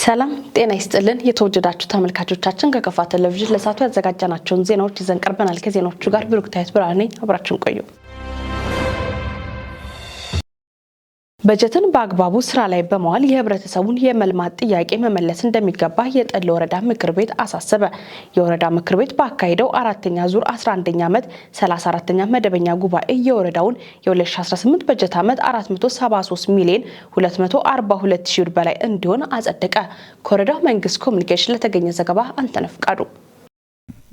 ሰላም ጤና ይስጥልን የተወደዳችሁ ተመልካቾቻችን ከከፋ ቴሌቪዥን ለሳቱ ያዘጋጀናቸውን ዜናዎች ይዘን ቀርበናል። ከዜናዎቹ ጋር ብሩክታይት ብርሃኔ አብራችሁን ቆዩ። በጀትን በአግባቡ ስራ ላይ በመዋል የህብረተሰቡን የመልማት ጥያቄ መመለስ እንደሚገባ የጠለ ወረዳ ምክር ቤት አሳሰበ። የወረዳ ምክር ቤት ባካሄደው አራተኛ ዙር 11ኛ ዓመት 34ኛ መደበኛ ጉባኤ የወረዳውን የ2018 በጀት ዓመት 473 ሚሊዮን 242 ሺህ ብር በላይ እንዲሆን አጸደቀ። ከወረዳው መንግስት ኮሚኒኬሽን ለተገኘ ዘገባ አንተነህ ፍቃዱ።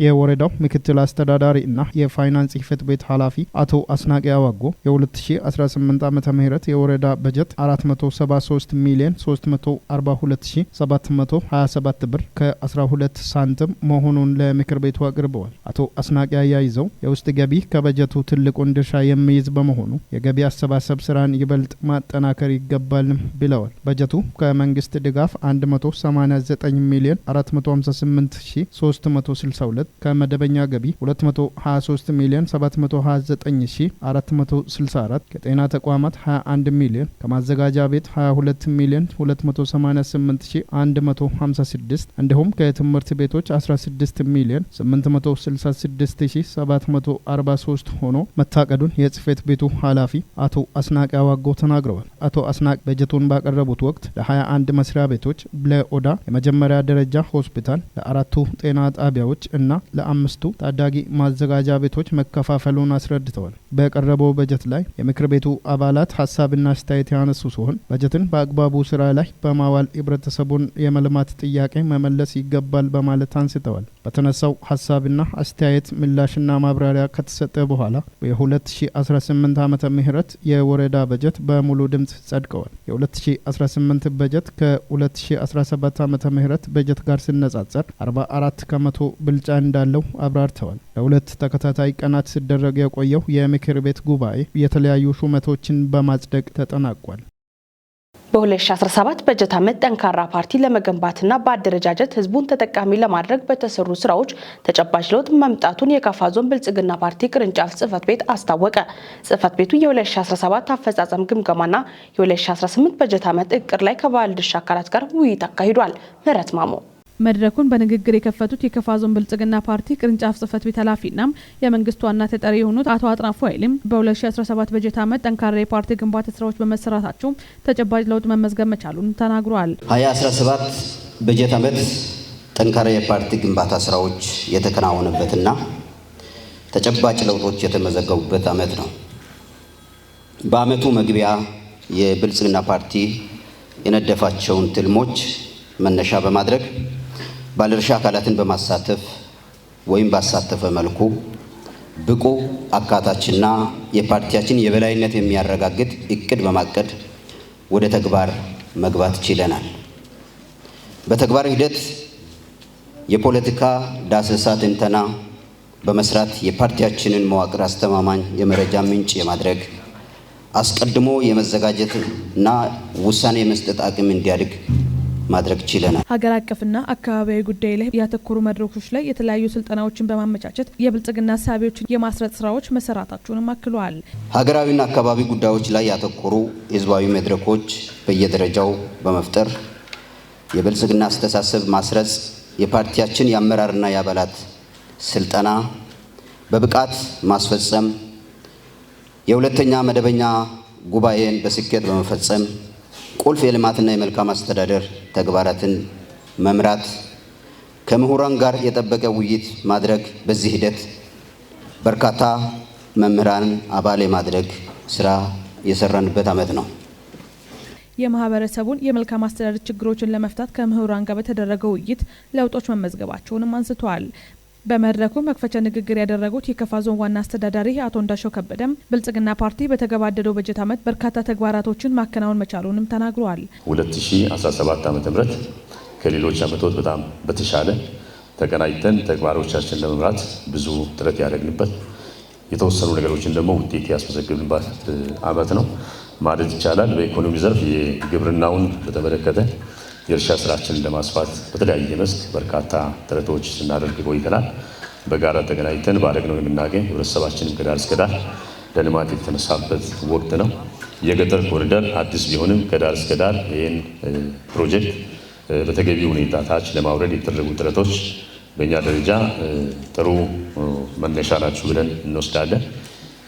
የወረዳው ምክትል አስተዳዳሪ እና የፋይናንስ ጽሕፈት ቤት ኃላፊ አቶ አስናቀ አዋጎ የ2018 ዓመተ ምህረት የወረዳ በጀት 473 ሚሊዮን 342727 ብር ከ12 ሳንቲም መሆኑን ለምክር ቤቱ አቅርበዋል። አቶ አስናቀ አያይዘው የውስጥ ገቢ ከበጀቱ ትልቁን ድርሻ የሚይዝ በመሆኑ የገቢ አሰባሰብ ስራን ይበልጥ ማጠናከር ይገባል ብለዋል። በጀቱ ከመንግስት ድጋፍ 189 ሚሊዮን 458362 ከመደበኛ ገቢ 223 ሚሊዮን 729464 ከጤና ተቋማት 21 ሚሊዮን ከማዘጋጃ ቤት 22 ሚሊዮን 288156 እንዲሁም ከትምህርት ቤቶች 16 ሚሊዮን 866743 ሆኖ መታቀዱን የጽሕፈት ቤቱ ኃላፊ አቶ አስናቀ አዋጎ ተናግረዋል። አቶ አስናቅ በጀቱን ባቀረቡት ወቅት ለ21 መስሪያ ቤቶች ለኦዳ የመጀመሪያ ደረጃ ሆስፒታል ለአራቱ ጤና ጣቢያዎች እና ለአምስቱ ታዳጊ ማዘጋጃ ቤቶች መከፋፈሉን አስረድተዋል። በቀረበው በጀት ላይ የምክር ቤቱ አባላት ሀሳብና አስተያየት ያነሱ ሲሆን በጀትን በአግባቡ ስራ ላይ በማዋል ህብረተሰቡን የመልማት ጥያቄ መመለስ ይገባል በማለት አንስተዋል። በተነሳው ሀሳብና አስተያየት ምላሽና ማብራሪያ ከተሰጠ በኋላ የ2018 ዓመተ ምህረት የወረዳ በጀት በሙሉ ድምጽ ጸድቀዋል። የ2018 በጀት ከ2017 ዓመተ ምህረት በጀት ጋር ሲነጻጸር 44 ከመቶ ብልጫ እንዳለው አብራርተዋል። ለሁለት ተከታታይ ቀናት ሲደረግ የቆየው የምክር ቤት ጉባኤ የተለያዩ ሹመቶችን በማጽደቅ ተጠናቋል። በ2017 በጀት ዓመት ጠንካራ ፓርቲ ለመገንባትና በአደረጃጀት ህዝቡን ተጠቃሚ ለማድረግ በተሰሩ ስራዎች ተጨባጭ ለውጥ መምጣቱን የከፋ ዞን ብልጽግና ፓርቲ ቅርንጫፍ ጽሕፈት ቤት አስታወቀ። ጽሕፈት ቤቱ የ2017 አፈጻጸም ግምገማና የ2018 በጀት ዓመት እቅድ ላይ ከባለድርሻ አካላት ጋር ውይይት አካሂዷል። ምህረት ማሞ መድረኩን በንግግር የከፈቱት የከፋ ዞን ብልጽግና ፓርቲ ቅርንጫፍ ጽሕፈት ቤት ኃላፊና የመንግስት ዋና ተጠሪ የሆኑት አቶ አጥናፉ ኃይሌም በ2017 በጀት ዓመት ጠንካራ የፓርቲ ግንባታ ስራዎች በመሰራታቸው ተጨባጭ ለውጥ መመዝገብ መቻሉን ተናግረዋል። 2017 በጀት ዓመት ጠንካራ የፓርቲ ግንባታ ስራዎች የተከናወነበትና ተጨባጭ ለውጦች የተመዘገቡበት ዓመት ነው። በዓመቱ መግቢያ የብልጽግና ፓርቲ የነደፋቸውን ትልሞች መነሻ በማድረግ ባለድርሻ አካላትን በማሳተፍ ወይም ባሳተፈ መልኩ ብቁ አካታችና የፓርቲያችን የበላይነት የሚያረጋግጥ እቅድ በማቀድ ወደ ተግባር መግባት ችለናል። በተግባር ሂደት የፖለቲካ ዳሰሳ ትንተና በመስራት የፓርቲያችንን መዋቅር አስተማማኝ የመረጃ ምንጭ የማድረግ አስቀድሞ የመዘጋጀትና ውሳኔ የመስጠት አቅም እንዲያድግ ማድረግ ችለናል። ሀገር አቀፍና አካባቢያዊ ጉዳይ ላይ ያተኮሩ መድረኮች ላይ የተለያዩ ስልጠናዎችን በማመቻቸት የብልጽግና ሀሳቢዎችን የማስረጽ ስራዎች መሰራታቸውንም አክለዋል። ሀገራዊና አካባቢ ጉዳዮች ላይ ያተኮሩ ህዝባዊ መድረኮች በየደረጃው በመፍጠር የብልጽግና አስተሳሰብ ማስረጽ፣ የፓርቲያችን የአመራርና የአባላት ስልጠና በብቃት ማስፈጸም፣ የሁለተኛ መደበኛ ጉባኤን በስኬት በመፈጸም ቁልፍ የልማትና የመልካም አስተዳደር ተግባራትን መምራት፣ ከምሁራን ጋር የጠበቀ ውይይት ማድረግ፣ በዚህ ሂደት በርካታ መምህራን አባል የማድረግ ስራ የሰራንበት ዓመት ነው። የማህበረሰቡን የመልካም አስተዳደር ችግሮችን ለመፍታት ከምሁራን ጋር በተደረገ ውይይት ለውጦች መመዝገባቸውንም አንስተዋል። በመድረኩ መክፈቻ ንግግር ያደረጉት የከፋ ዞን ዋና አስተዳዳሪ አቶ እንዳሻው ከበደም ብልጽግና ፓርቲ በተገባደደው በጀት ዓመት በርካታ ተግባራቶችን ማከናወን መቻሉንም ተናግረዋል። 2017 ዓ.ም ከሌሎች ዓመቶች በጣም በተሻለ ተቀናጅተን ተግባሮቻችን ለመምራት ብዙ ጥረት ያደረግንበት የተወሰኑ ነገሮችን ደግሞ ውጤት ያስመዘግብንበት ዓመት ነው ማለት ይቻላል። በኢኮኖሚ ዘርፍ የግብርናውን በተመለከተ የእርሻ ስራችንን ለማስፋት በተለያየ መስክ በርካታ ጥረቶች ስናደርግ ቆይተናል። በጋራ ተገናኝተን ባደረግነው የምናገኝ ህብረተሰባችንን ከዳር እስከ ዳር ለልማት የተነሳበት ወቅት ነው። የገጠር ኮሪደር አዲስ ቢሆንም ከዳር እስከ ዳር ይህን ፕሮጀክት በተገቢ ሁኔታ ታች ለማውረድ የተደረጉ ጥረቶች በእኛ ደረጃ ጥሩ መነሻ ናቸው ብለን እንወስዳለን።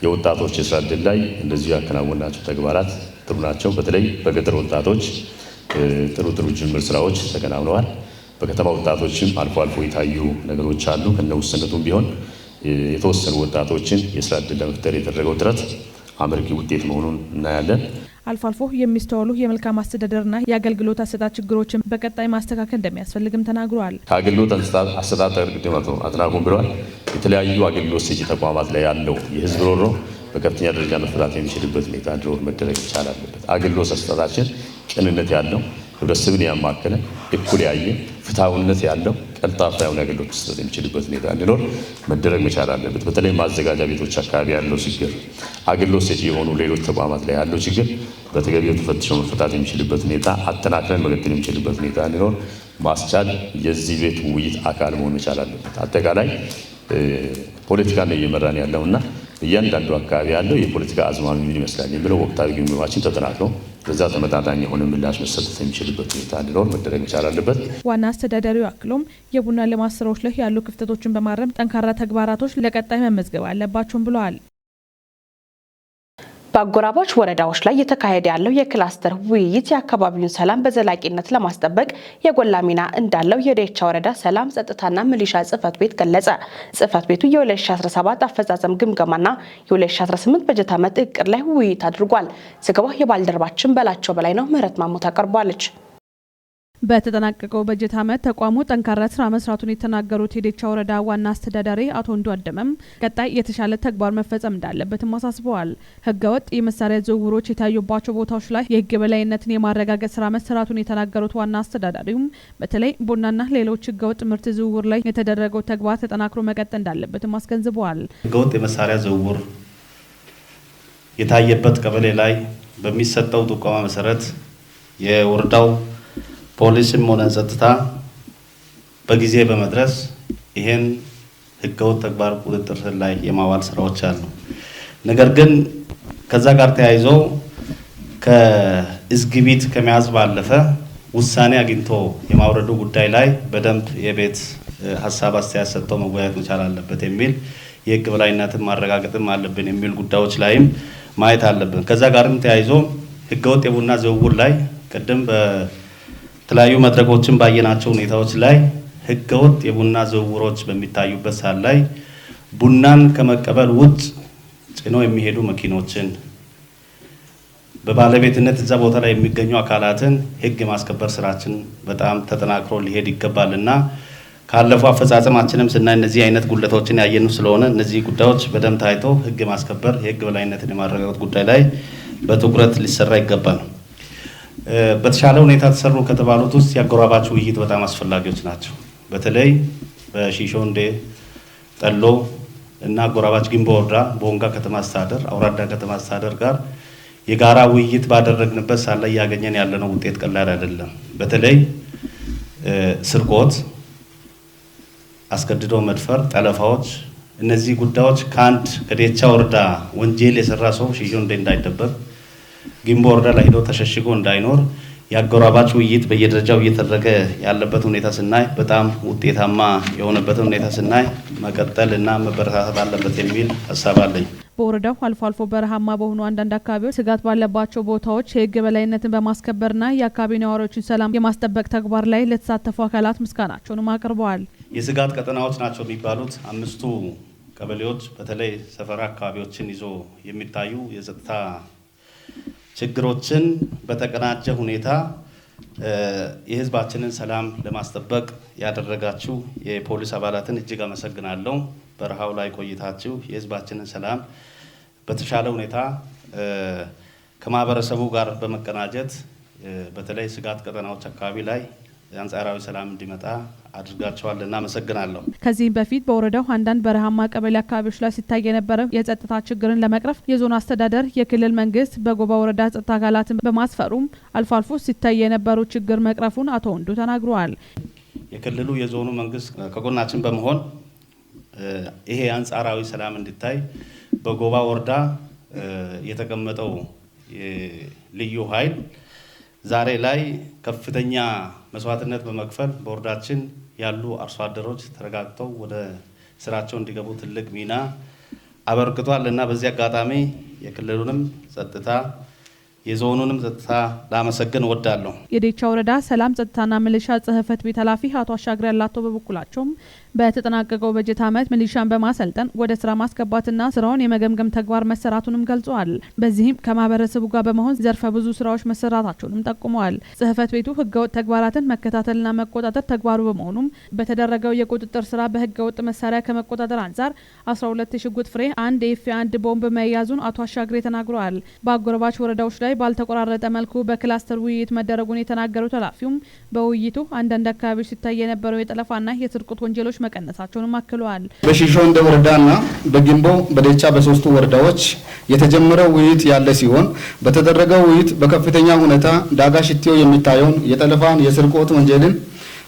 የወጣቶች የስራ ዕድል ላይ እንደዚሁ ያከናወናቸው ተግባራት ጥሩ ናቸው። በተለይ በገጠር ወጣቶች ጥሩ ጅምር ስራዎች ተከናውነዋል። በከተማ ወጣቶችም አልፎ አልፎ የታዩ ነገሮች አሉ። ከነውስነቱም ቢሆን የተወሰኑ ወጣቶችን የስራ ዕድል ለመፍጠር የተደረገው ጥረት አመርቂ ውጤት መሆኑን እናያለን። አልፎ አልፎ የሚስተዋሉ የመልካም አስተዳደርና የአገልግሎት አሰጣጥ ችግሮችን በቀጣይ ማስተካከል እንደሚያስፈልግም ተናግረዋል። ከአገልግሎት አሰጣጥ ቅድም አጥናፉን ብለዋል። የተለያዩ አገልግሎት ሰጪ ተቋማት ላይ ያለው የህዝብ ሮሮ በከፍተኛ ደረጃ መፈታት የሚችልበት ሁኔታ እንዲኖር መደረግ ይቻላል አለበት። አገልግሎት አሰጣጣችን ቅንነት ያለው ህብረተሰብን ያማከለ እኩል ያየ ፍትሐዊነት ያለው ቀልጣፋ የሆነ አገልግሎት መስጠት የሚችልበት ሁኔታ እንዲኖር መደረግ መቻል አለበት። በተለይ ማዘጋጃ ቤቶች አካባቢ ያለው ችግር፣ አገልግሎት ሰጪ የሆኑ ሌሎች ተቋማት ላይ ያለው ችግር በተገቢው ተፈትሾ መፈታት የሚችልበት ሁኔታ አጠናክረን መቀጠል የሚችልበት ሁኔታ እንዲኖር ማስቻል የዚህ ቤት ውይይት አካል መሆን መቻል አለበት። አጠቃላይ ፖለቲካ ነው እየመራን ያለውና እያንዳንዱ አካባቢ ያለው የፖለቲካ አዝማሚ ምን ይመስላል የሚለው ወቅታዊ ግምገማችን ተጠናክሮ በዛ ተመጣጣኝ የሆነ ምላሽ መሰጠት የሚችልበት ሁኔታ እንዲኖር መደረግ መቻል አለበት። ዋና አስተዳዳሪው አክሎም የቡና ልማት ስራዎች ላይ ያሉ ክፍተቶችን በማረም ጠንካራ ተግባራቶች ለቀጣይ መመዝገብ አለባቸውም ብለዋል። በአጎራባች ወረዳዎች ላይ የተካሄደ ያለው የክላስተር ውይይት የአካባቢውን ሰላም በዘላቂነት ለማስጠበቅ የጎላ ሚና እንዳለው የዴቻ ወረዳ ሰላም ጸጥታና ሚሊሻ ጽህፈት ቤት ገለጸ። ጽህፈት ቤቱ የ2017 አፈጻጸም ግምገማና የ2018 በጀት ዓመት እቅድ ላይ ውይይት አድርጓል። ዘገባው የባልደረባችን በላቸው በላይ ነው። ምህረት ማሙት አቀርባለች። በተጠናቀቀው በጀት ዓመት ተቋሙ ጠንካራ ስራ መስራቱን የተናገሩት የዴቻ ወረዳ ዋና አስተዳዳሪ አቶ እንዱ አደመም ቀጣይ የተሻለ ተግባር መፈጸም እንዳለበትም አሳስበዋል። ህገወጥ የመሳሪያ ዝውውሮች የታዩባቸው ቦታዎች ላይ የህግ የበላይነትን የማረጋገጥ ስራ መሰራቱን የተናገሩት ዋና አስተዳዳሪውም በተለይ ቡናና ሌሎች ህገወጥ ምርት ዝውውር ላይ የተደረገው ተግባር ተጠናክሮ መቀጠል እንዳለበትም አስገንዝበዋል። ህገወጥ የመሳሪያ ዝውውር የታየበት ቀበሌ ላይ በሚሰጠው ጥቆማ መሰረት የወረዳው ፖሊስም ሆነ ጸጥታ በጊዜ በመድረስ ይሄን ህገወጥ ተግባር ቁጥጥር ስር ላይ የማዋል ስራዎች አሉ። ነገር ግን ከዛ ጋር ተያይዞ ከእዝግቢት ከመያዝ ባለፈ ውሳኔ አግኝቶ የማውረዱ ጉዳይ ላይ በደንብ የቤት ሀሳብ አስተያየት ሰጥቶ መወያየት መቻል አለበት የሚል የህግ በላይነትን ማረጋገጥም አለብን የሚል ጉዳዮች ላይም ማየት አለብን። ከዛ ጋርም ተያይዞ ህገወጥ የቡና ዝውውር ላይ ቅድም የተለያዩ መድረኮችን ባየናቸው ሁኔታዎች ላይ ህገወጥ የቡና ዝውውሮች በሚታዩበት ሰዓት ላይ ቡናን ከመቀበል ውጭ ጭኖ የሚሄዱ መኪኖችን በባለቤትነት እዛ ቦታ ላይ የሚገኙ አካላትን ህግ የማስከበር ስራችን በጣም ተጠናክሮ ሊሄድ ይገባልና ካለፈው አፈጻጸማችንም ስናይ እነዚህ አይነት ጉድለቶችን ያየኑ ስለሆነ እነዚህ ጉዳዮች በደንብ ታይቶ ህግ የማስከበር የህግ በላይነትን የማረጋገጥ ጉዳይ ላይ በትኩረት ሊሰራ ይገባል። በተሻለ ሁኔታ ተሰሩ ከተባሉት ውስጥ የአጎራባች ውይይት በጣም አስፈላጊዎች ናቸው። በተለይ በሺሾንዴ ጠሎ እና አጎራባች ግንቦ ወረዳ ቦንጋ ከተማ አስተዳደር አውራዳ ከተማ አስተዳደር ጋር የጋራ ውይይት ባደረግንበት ሳለ ላይ ያገኘን ያለነው ውጤት ቀላል አይደለም። በተለይ ስርቆት፣ አስገድዶ መድፈር፣ ጠለፋዎች እነዚህ ጉዳዮች ከዴቻ ወረዳ ወንጀል የሰራ ሰው ሺሾንዴ እንዳይደበቅ ግንቦ ወረዳ ላይ ሄዶ ተሸሽጎ እንዳይኖር የአጎራባች ውይይት በየደረጃው እየተደረገ ያለበት ሁኔታ ስናይ በጣም ውጤታማ የሆነበትን ሁኔታ ስናይ መቀጠል እና መበረታታት አለበት የሚል ሀሳብ አለኝ። በወረዳው አልፎ አልፎ በረሃማ በሆኑ አንዳንድ አካባቢዎች ስጋት ባለባቸው ቦታዎች የህግ የበላይነትን በማስከበርና የአካባቢ ነዋሪዎችን ሰላም የማስጠበቅ ተግባር ላይ ለተሳተፉ አካላት ምስጋናቸውንም አቅርበዋል። የስጋት ቀጠናዎች ናቸው የሚባሉት 5ቱ ቀበሌዎች በተለይ ሰፈራ አካባቢዎችን ይዞ የሚታዩ የጸጥታ ችግሮችን በተቀናጀ ሁኔታ የህዝባችንን ሰላም ለማስጠበቅ ያደረጋችሁ የፖሊስ አባላትን እጅግ አመሰግናለሁ። በረሃው ላይ ቆይታችሁ የህዝባችንን ሰላም በተሻለ ሁኔታ ከማህበረሰቡ ጋር በመቀናጀት በተለይ ስጋት ቀጠናዎች አካባቢ ላይ አንጻራዊ ሰላም እንዲመጣ አድርጋቸዋል እና አመሰግናለሁ። ከዚህም በፊት በወረዳው አንዳንድ በረሃማ ቀበሌ አካባቢዎች ላይ ሲታይ የነበረው የጸጥታ ችግርን ለመቅረፍ የዞን አስተዳደር የክልል መንግስት በጎባ ወረዳ ጸጥታ አካላትን በማስፈሩም አልፎ አልፎ ሲታይ የነበሩ ችግር መቅረፉን አቶ ወንዱ ተናግረዋል። የክልሉ የዞኑ መንግስት ከጎናችን በመሆን ይሄ አንጻራዊ ሰላም እንዲታይ በጎባ ወረዳ የተቀመጠው ልዩ ኃይል ዛሬ ላይ ከፍተኛ መስዋዕትነት በመክፈል በወረዳችን ያሉ አርሶ አደሮች ተረጋግተው ወደ ስራቸው እንዲገቡ ትልቅ ሚና አበርክቷል እና በዚህ አጋጣሚ የክልሉንም ጸጥታ የዞኑንም ጸጥታ ላመሰግን ወዳለሁ። የዴቻ ወረዳ ሰላም ጸጥታና ሚሊሻ ጽህፈት ቤት ኃላፊ አቶ አሻግሬ ያላቶ በበኩላቸው በተጠናቀቀው በጀት ዓመት ሚሊሻን በማሰልጠን ወደ ስራ ማስገባትና ስራውን የመገምገም ተግባር መሰራቱንም ገልጸዋል። በዚህም ከማህበረሰቡ ጋር በመሆን ዘርፈ ብዙ ስራዎች መሰራታቸውንም ጠቁመዋል። ጽህፈት ቤቱ ህገወጥ ተግባራትን መከታተልና መቆጣጠር ተግባሩ በመሆኑም በተደረገው የቁጥጥር ስራ በህገወጥ መሳሪያ ከመቆጣጠር አንጻር 12 ሽጉጥ ፍሬ፣ 1 ኤፍ1 ቦምብ መያዙን አቶ አሻግሬ ተናግረዋል። በአጎራባች ወረዳዎች ላይ ባልተቆራረጠ መልኩ በክላስተር ውይይት መደረጉን የተናገሩት ኃላፊውም በውይይቱ አንዳንድ አካባቢዎች ሲታይ የነበረው የጠለፋና የስርቆት ወንጀሎች መቀነሳቸውንም አክለዋል። በሺሾ እንደ ወረዳና በጊምቦ በዴቻ በሶስቱ ወረዳዎች የተጀመረው ውይይት ያለ ሲሆን በተደረገው ውይይት በከፍተኛ ሁኔታ ዳጋ ሽቲዮ የሚታየውን የጠለፋን የስርቆት ወንጀልን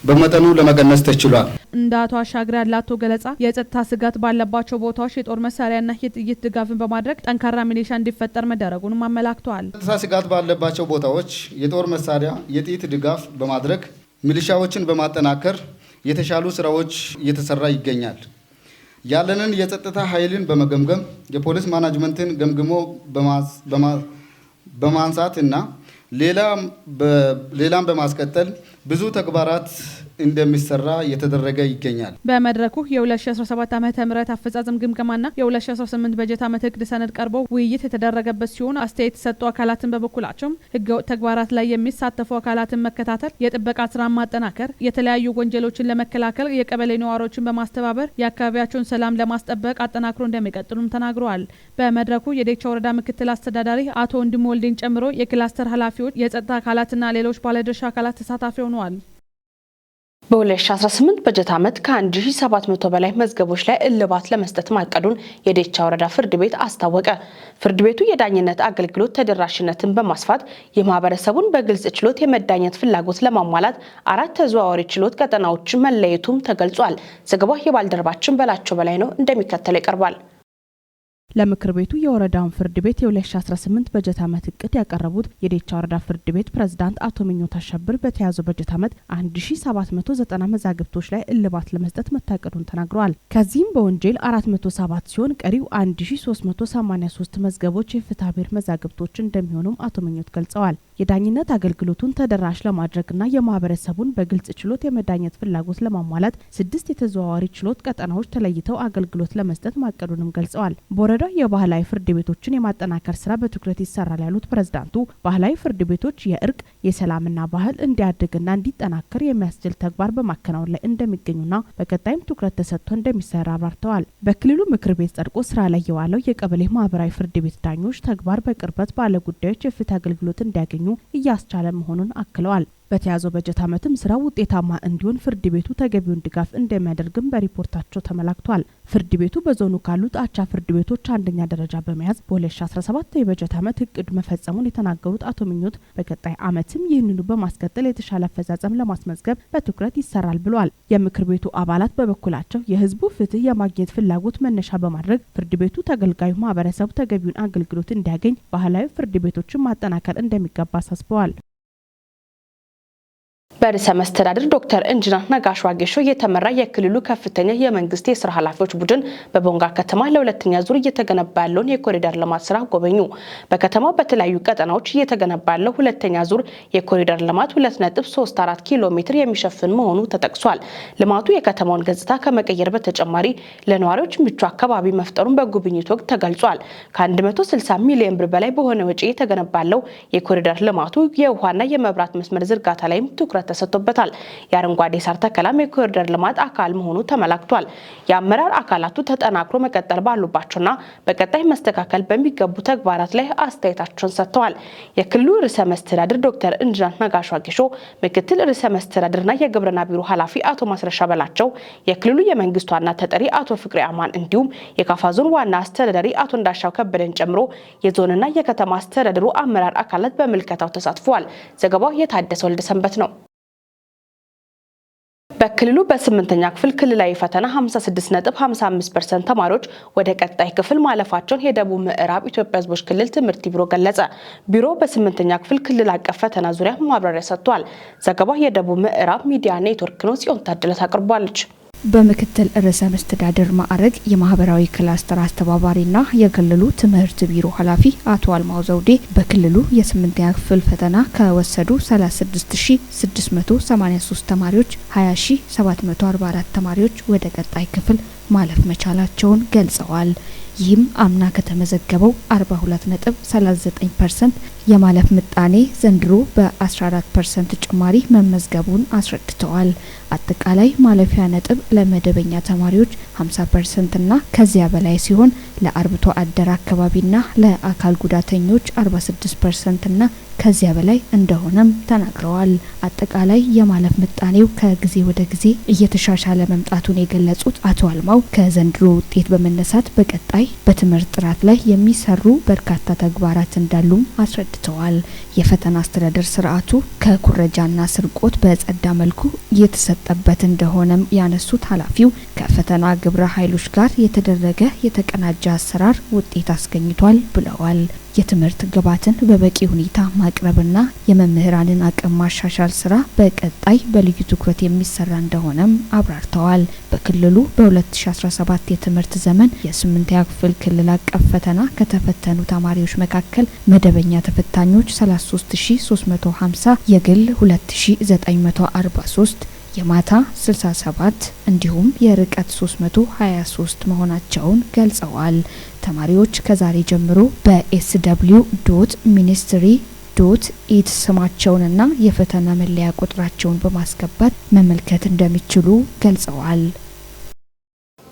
በመጠኑ ለመቀነስ ተችሏል። እንደ አቶ አሻግሬ ያላቶ ገለጻ የጸጥታ ስጋት ባለባቸው ቦታዎች የጦር መሳሪያና የጥይት ድጋፍን በማድረግ ጠንካራ ሚሊሻ እንዲፈጠር መደረጉንም አመላክተዋል። የጸጥታ ስጋት ባለባቸው ቦታዎች የጦር መሳሪያ የጥይት ድጋፍ በማድረግ ሚሊሻዎችን በማጠናከር የተሻሉ ስራዎች እየተሰራ ይገኛል። ያለንን የጸጥታ ኃይልን በመገምገም የፖሊስ ማናጅመንትን ገምግሞ በማንሳት እና ሌላም በማስቀጠል ብዙ ተግባራት እንደሚሰራ እየተደረገ ይገኛል። በመድረኩ የ2017 ዓመተ ምህረት አፈጻጸም ግምገማና የ2018 በጀት ዓመት እቅድ ሰነድ ቀርቦ ውይይት የተደረገበት ሲሆን አስተያየት የሰጡ አካላትን በበኩላቸው ህገወጥ ተግባራት ላይ የሚሳተፉ አካላትን መከታተል፣ የጥበቃ ስራ ማጠናከር፣ የተለያዩ ወንጀሎችን ለመከላከል የቀበሌ ነዋሪዎችን በማስተባበር የአካባቢያቸውን ሰላም ለማስጠበቅ አጠናክሮ እንደሚቀጥሉም ተናግረዋል። በመድረኩ የዴቻ ወረዳ ምክትል አስተዳዳሪ አቶ ወንድሙ ወልዴን ጨምሮ የክላስተር ኃላፊዎች፣ የጸጥታ አካላትና ሌሎች ባለድርሻ አካላት ተሳታፊ ሆነዋል። በ2018 በጀት ዓመት ከ1700 በላይ መዝገቦች ላይ እልባት ለመስጠት ማቀዱን የዴቻ ወረዳ ፍርድ ቤት አስታወቀ። ፍርድ ቤቱ የዳኝነት አገልግሎት ተደራሽነትን በማስፋት የማህበረሰቡን በግልጽ ችሎት የመዳኘት ፍላጎት ለማሟላት 4 ተዘዋዋሪ ችሎት ቀጠናዎች መለየቱም ተገልጿል። ዘገባው የባልደረባችን በላቸው በላይ ነው፣ እንደሚከተለው ይቀርባል። ለምክር ቤቱ የወረዳውን ፍርድ ቤት የ2018 በጀት ዓመት እቅድ ያቀረቡት የዴቻ ወረዳ ፍርድ ቤት ፕሬዝዳንት አቶ ምኞት አሸብር በተያዘው በጀት ዓመት 1790 መዛግብቶች ላይ እልባት ለመስጠት መታቀዱን ተናግረዋል። ከዚህም በወንጀል 407 ሲሆን ቀሪው 1383 መዝገቦች የፍትሐ ብሔር መዛግብቶች እንደሚሆኑም አቶ ምኞት ገልጸዋል። የዳኝነት አገልግሎቱን ተደራሽ ለማድረግና የማህበረሰቡን በግልጽ ችሎት የመዳኘት ፍላጎት ለማሟላት 6 የተዘዋዋሪ ችሎት ቀጠናዎች ተለይተው አገልግሎት ለመስጠት ማቀዱንም ገልጸዋል። በወረዳው የባህላዊ ፍርድ ቤቶችን የማጠናከር ስራ በትኩረት ይሰራል ያሉት ፕሬዝዳንቱ ባህላዊ ፍርድ ቤቶች የእርቅ የሰላምና ባህል እንዲያድግና እንዲጠናከር የሚያስችል ተግባር በማከናወን ላይ እንደሚገኙና በቀጣይም ትኩረት ተሰጥቶ እንደሚሰራ አብራርተዋል። በክልሉ ምክር ቤት ጸድቆ ስራ ላይ የዋለው የቀበሌ ማህበራዊ ፍርድ ቤት ዳኞች ተግባር በቅርበት ባለ ጉዳዮች የፍትህ አገልግሎት እንዲያገኙ እያስቻለ መሆኑን አክለዋል። በተያዘው በጀት ዓመትም ስራው ውጤታማ እንዲሆን ፍርድ ቤቱ ተገቢውን ድጋፍ እንደሚያደርግም በሪፖርታቸው ተመላክቷል። ፍርድ ቤቱ በዞኑ ካሉት አቻ ፍርድ ቤቶች አንደኛ ደረጃ በመያዝ በ2017 የበጀት ዓመት እቅድ መፈጸሙን የተናገሩት አቶ ምኞት በቀጣይ ዓመትም ይህንኑ በማስቀጠል የተሻለ አፈጻጸም ለማስመዝገብ በትኩረት ይሰራል ብለዋል። የምክር ቤቱ አባላት በበኩላቸው የህዝቡ ፍትህ የማግኘት ፍላጎት መነሻ በማድረግ ፍርድ ቤቱ ተገልጋዩ ማህበረሰቡ ተገቢውን አገልግሎት እንዲያገኝ ባህላዊ ፍርድ ቤቶችን ማጠናከር እንደሚገባ አሳስበዋል። በርዕሰ መስተዳድር ዶክተር ኢንጂነር ነጋሽ ዋጌሾ የተመራ የክልሉ ከፍተኛ የመንግስት የስራ ኃላፊዎች ቡድን በቦንጋ ከተማ ለሁለተኛ ዙር እየተገነባ ያለውን የኮሪደር ልማት ስራ ጎበኙ። በከተማው በተለያዩ ቀጠናዎች እየተገነባ ያለው ሁለተኛ ዙር የኮሪደር ልማት 2.34 ኪሎ ሜትር የሚሸፍን መሆኑ ተጠቅሷል። ልማቱ የከተማውን ገጽታ ከመቀየር በተጨማሪ ለነዋሪዎች ምቹ አካባቢ መፍጠሩን በጉብኝት ወቅት ተገልጿል። ከ160 ሚሊዮን ብር በላይ በሆነ ወጪ የተገነባ ያለው የኮሪደር ልማቱ የውሃና የመብራት መስመር ዝርጋታ ላይም ትኩረት ተሰጥቶበታል። የአረንጓዴ ሳር ተከላም የኮሪደር ልማት አካል መሆኑ ተመላክቷል። የአመራር አካላቱ ተጠናክሮ መቀጠል ባሉባቸውና በቀጣይ መስተካከል በሚገቡ ተግባራት ላይ አስተያየታቸውን ሰጥተዋል። የክልሉ ርዕሰ መስተዳድር ዶክተር ኢንጂነር ነጋሽ ዋጌሾ፣ ምክትል ርዕሰ መስተዳድርና የግብርና ቢሮ ኃላፊ አቶ ማስረሻ በላቸው፣ የክልሉ የመንግስት ዋና ተጠሪ አቶ ፍቅሬ አማን እንዲሁም የካፋ ዞን ዋና አስተዳዳሪ አቶ እንዳሻው ከበደን ጨምሮ የዞንና የከተማ አስተዳደሩ አመራር አካላት በምልከታው ተሳትፈዋል። ዘገባው የታደሰ ወልደ ሰንበት ነው። በክልሉ በ8ኛ ክፍል ክልላዊ ፈተና 56.55% ተማሪዎች ወደ ቀጣይ ክፍል ማለፋቸውን የደቡብ ምዕራብ ኢትዮጵያ ሕዝቦች ክልል ትምህርት ቢሮ ገለጸ። ቢሮ በ8ኛ ክፍል ክልል አቀፍ ፈተና ዙሪያ ማብራሪያ ሰጥቷል። ዘገባው የደቡብ ምዕራብ ሚዲያ ኔትወርክ ነው። ጽዮን ታደለ ታቀርባለች። በምክትል ርዕሰ መስተዳድር ማዕረግ የማህበራዊ ክላስተር አስተባባሪና የክልሉ ትምህርት ቢሮ ኃላፊ አቶ አልማው ዘውዴ በክልሉ የ8ኛ ክፍል ፈተና ከወሰዱ 36683 ተማሪዎች 20744 ተማሪዎች ወደ ቀጣይ ክፍል ማለፍ መቻላቸውን ገልጸዋል። ይህም አምና ከተመዘገበው 42.39% የማለፍ ምጣኔ ዘንድሮ በ14% ጭማሪ መመዝገቡን አስረድተዋል። አጠቃላይ ማለፊያ ነጥብ ለመደበኛ ተማሪዎች 50% እና ከዚያ በላይ ሲሆን ለአርብቶ አደር አካባቢና ለአካል ጉዳተኞች 46% እና ከዚያ በላይ እንደሆነም ተናግረዋል። አጠቃላይ የማለፍ ምጣኔው ከጊዜ ወደ ጊዜ እየተሻሻለ መምጣቱን የገለጹት አቶ አልማው ከዘንድሮ ውጤት በመነሳት በቀጣይ በትምህርት ጥራት ላይ የሚሰሩ በርካታ ተግባራት እንዳሉም አስረድተዋል። የፈተና አስተዳደር ስርዓቱ ከኩረጃና ስርቆት በጸዳ መልኩ እየተሰጠበት እንደሆነም ያነሱት ኃላፊው ከፈተና ግብረ ኃይሎች ጋር የተደረገ የተቀናጀ አሰራር ውጤት አስገኝቷል ብለዋል። የትምህርት ግብዓትን በበቂ ሁኔታ ማቅረብና የመምህራንን አቅም ማሻሻል ስራ በቀጣይ በልዩ ትኩረት የሚሰራ እንደሆነም አብራርተዋል። በክልሉ በ2017 የትምህርት ዘመን የ8ኛ ክፍል ክልል አቀፍ ፈተና ከተፈተኑ ተማሪዎች መካከል መደበኛ ተፈታኞች 33350፣ የግል 2943፣ የማታ 67 እንዲሁም የርቀት 323 መሆናቸውን ገልጸዋል። ተማሪዎች ከዛሬ ጀምሮ bsw.ministry.it ስማቸውንና የፈተና መለያ ቁጥራቸውን በማስገባት መመልከት እንደሚችሉ ገልጸዋል።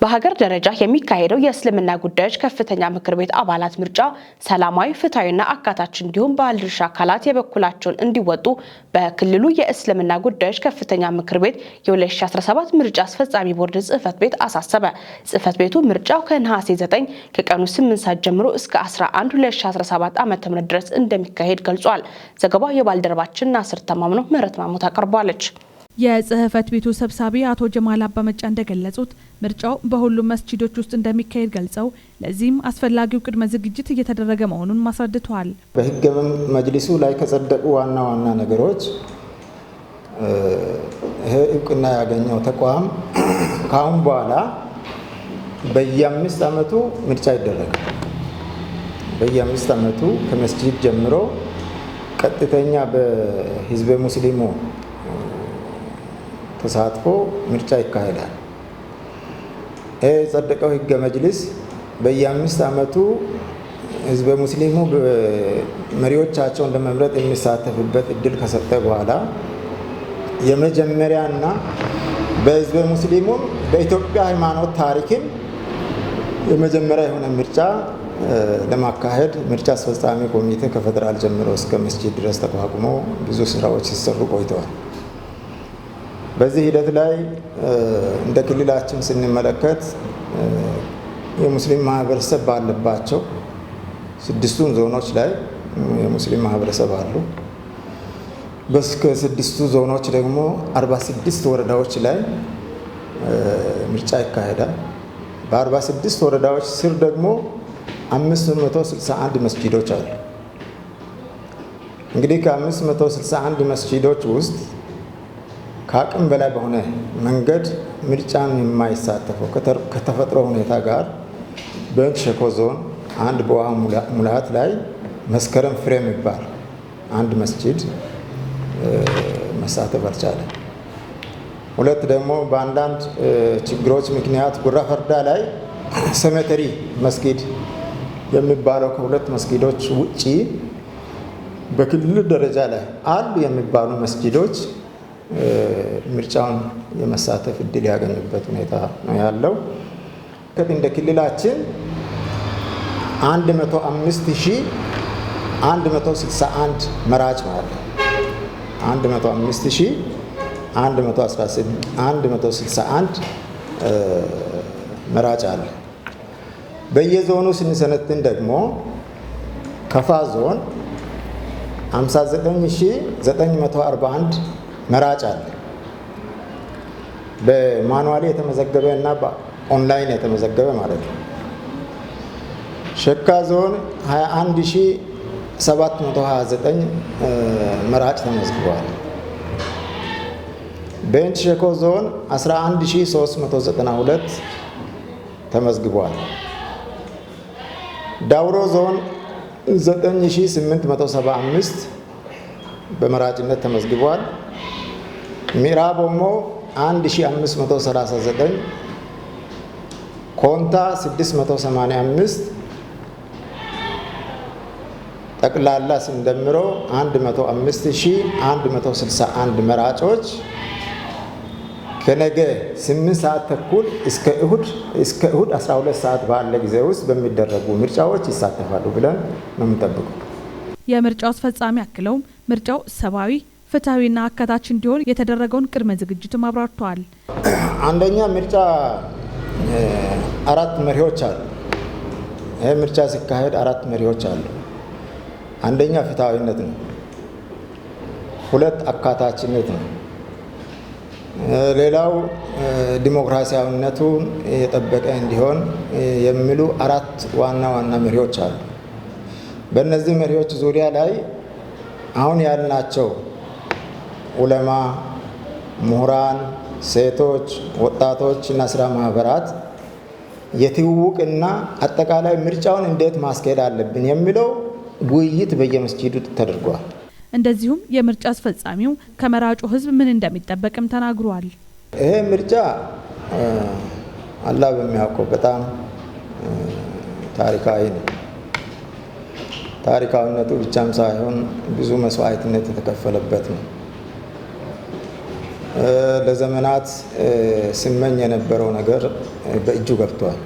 በሀገር ደረጃ የሚካሄደው የእስልምና ጉዳዮች ከፍተኛ ምክር ቤት አባላት ምርጫ ሰላማዊ፣ ፍትሐዊና አካታች እንዲሁም ባለድርሻ አካላት የበኩላቸውን እንዲወጡ በክልሉ የእስልምና ጉዳዮች ከፍተኛ ምክር ቤት የ2017 ምርጫ አስፈጻሚ ቦርድ ጽህፈት ቤት አሳሰበ። ጽህፈት ቤቱ ምርጫው ከነሐሴ 9 ከቀኑ 8 ሰዓት ጀምሮ እስከ 11 2017 ዓ.ም ድረስ እንደሚካሄድ ገልጿል። ዘገባው የባልደረባችን ናስር ተማም ነው። ምህረት ማሙት አቀርባለች። የጽህፈት ቤቱ ሰብሳቢ አቶ ጀማል አባመጫ እንደገለጹት ምርጫው በሁሉም መስጂዶች ውስጥ እንደሚካሄድ ገልጸው ለዚህም አስፈላጊው ቅድመ ዝግጅት እየተደረገ መሆኑን ማስረድተዋል። በህገ መጅሊሱ ላይ ከጸደቁ ዋና ዋና ነገሮች ይሄ እውቅና ያገኘው ተቋም ካሁን በኋላ በየ5 ዓመቱ ምርጫ ይደረጋል። በየ5 ዓመቱ ከመስጂድ ጀምሮ ቀጥተኛ በህዝበ ሙስሊሙ ተሳትፎ ምርጫ ይካሄዳል። የጸደቀው ህገ መጅሊስ በየ5 ዓመቱ ህዝበ ሙስሊሙ መሪዎቻቸውን ለመምረጥ የሚሳተፍበት እድል ከሰጠ በኋላ የመጀመሪያና በህዝበ ሙስሊሙ በኢትዮጵያ ሃይማኖት ታሪክም የመጀመሪያ የሆነ ምርጫ ለማካሄድ ምርጫ አስፈጻሚ ኮሚቴ ከፌደራል ጀምሮ እስከ መስጂድ ድረስ ተቋቁሞ ብዙ ስራዎች ሲሰሩ ቆይተዋል። በዚህ ሂደት ላይ እንደ ክልላችን ስንመለከት የሙስሊም ማህበረሰብ ባለባቸው 6ቱም ዞኖች ላይ የሙስሊም ማህበረሰብ አሉ። በስከ 6ቱ ዞኖች ደግሞ 46 ወረዳዎች ላይ ምርጫ ይካሄዳል። በ46 ወረዳዎች ስር ደግሞ 561 መስጂዶች አሉ። እንግዲህ ከ561 መስጂዶች ውስጥ ከአቅም በላይ በሆነ መንገድ ምርጫን የማይሳተፈው ከተፈጥሮ ሁኔታ ጋር በቤንች ሸኮ ዞን አንድ በውሃ ሙላት ላይ መስከረም ፍሬ የሚባል አንድ መስጂድ መሳተፍ አልቻለም። ሁለት ደግሞ በአንዳንድ ችግሮች ምክንያት ጉራ ፈርዳ ላይ ሰሜተሪ መስጊድ የሚባለው ከሁለት መስጊዶች ውጪ በክልል ደረጃ ላይ አሉ የሚባሉ መስጂዶች ምርጫውን የመሳተፍ እድል ያገኙበት ሁኔታ ነው ያለው። እንደ ክልላችን 105161 መራጭ ማለት 105161 መራጭ አለ። በየዞኑ ስንሰነትን ደግሞ ከፋ ዞን 59941 መራጭ አለ። በማኑዋሊ የተመዘገበ እና በኦንላይን የተመዘገበ ማለት ነው። ሸካ ዞን 21729 መራጭ ተመዝግበዋል። ቤንች ሸኮ ዞን 11392 ተመዝግበዋል። ዳውሮ ዞን 9875 በመራጭነት ተመዝግበዋል። ምዕራብ ኦሞ 1539፣ ኮንታ 685 ጠቅላላ ስንደምሮ 105161 መራጮች ከነገ 8 ሰዓት ተኩል እስከ እሁድ 12 ሰዓት ባለ ጊዜ ውስጥ በሚደረጉ ምርጫዎች ይሳተፋሉ ብለን ነው የምንጠብቀው። የምርጫው አስፈጻሚ አክለውም ምርጫው ሰብአዊ፣ ፍትሐዊና አካታች እንዲሆን የተደረገውን ቅድመ ዝግጅት አብራርተዋል። አንደኛ ምርጫ 4 መሪዎች አሉ። ይህ ምርጫ ሲካሄድ 4 መሪዎች አሉ። አንደኛ ፍትሐዊነት ነው። 2 አካታችነት ነው። ሌላው ዲሞክራሲያዊነቱን የጠበቀ እንዲሆን የሚሉ 4 ዋና መሪዎች አሉ። በእነዚህ መሪዎች ዙሪያ ላይ አሁን ያልናቸው ዑለማ፣ ምሁራን፣ ሴቶች፣ ወጣቶች እና ስራ ማህበራት የትውውቅና አጠቃላይ ምርጫውን እንዴት ማስኬድ አለብን የሚለው ውይይት በየመስጂዱ ተደርጓል። እንደዚሁም የምርጫ አስፈጻሚው ከመራጩ ህዝብ ምን እንደሚጠበቅም ተናግሯል። ይሄ ምርጫ አላህ በሚያውቀው በጣም ታሪካዊ ነው። ታሪካዊነቱ ብቻም ሳይሆን ብዙ መስዋዕትነት የተከፈለበት ነው። ለዘመናት ሲመኝ የነበረው ነገር በእጁ ገብቷል።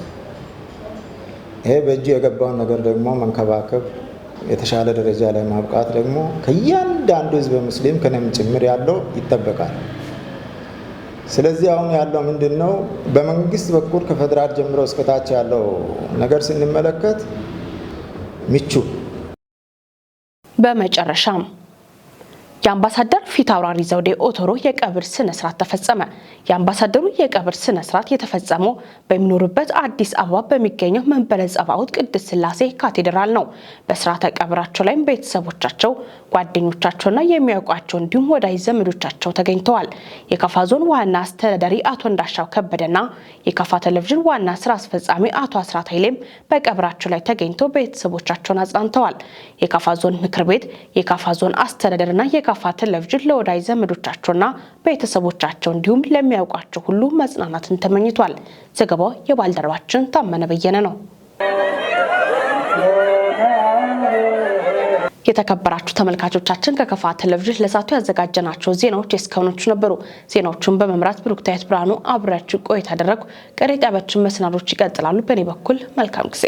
ይሄ በእጁ የገባውን ነገር ደግሞ መንከባከብ፣ የተሻለ ደረጃ ላይ ማብቃት ደግሞ ከእያንዳንዱ ህዝበ ሙስሊም ከነም ጭምር ያለው ይጠበቃል። ስለዚህ አሁን ያለው ምንድነው? በመንግስት በኩል ከፌደራል ጀምሮ እስከታች ያለው ነገር ስንመለከት ምቹ። በመጨረሻም የአምባሳደር ፊታውራሪ ዘውዴ ኦቶሮ የቀብር ስነ ስርዓት ተፈጸመ። የአምባሳደሩ የቀብር ስነ ስርዓት የተፈጸመው በሚኖሩበት አዲስ አበባ በሚገኘው መንበረ ጸባኦት ቅድስት ሥላሴ ካቴድራል ነው። በስርዓተ ቀብራቸው ላይም ቤተሰቦቻቸው፣ ጓደኞቻቸውና የሚያውቋቸው እንዲሁም ወዳጅ ዘመዶቻቸው ተገኝተዋል። የካፋ ዞን ዋና አስተዳዳሪ አቶ እንዳሻው ከበደና የካፋ ቴሌቪዥን ዋና ስራ አስፈጻሚ አቶ አስራት ኃይሌም በቀብራቸው ላይ ተገኝተው ቤተሰቦቻቸውን አጽናንተዋል። የካፋ ዞን ምክር ቤት፣ የካፋ ዞን አስተዳደርና የካፋ ቴሌቪዥን ለወዳጅ ዘመዶቻቸውና ቤተሰቦቻቸው እንዲሁም ለሚያውቋቸው ሁሉ መጽናናትን ተመኝቷል። ዘገባው የባልደረባችን ታመነ በየነ ነው። የተከበራችሁ ተመልካቾቻችን ከካፋ ቴሌቪዥን ለሳቱ ያዘጋጀናቸው ዜናዎች እስካሁኖቹ ነበሩ። ዜናዎቹን በመምራት ብሩክታይት ብርሃኑ አብራችሁ ቆይታ አደረኩ። ቀሪ ጣቢያችን መሰናዶች ይቀጥላሉ። በእኔ በኩል መልካም ጊዜ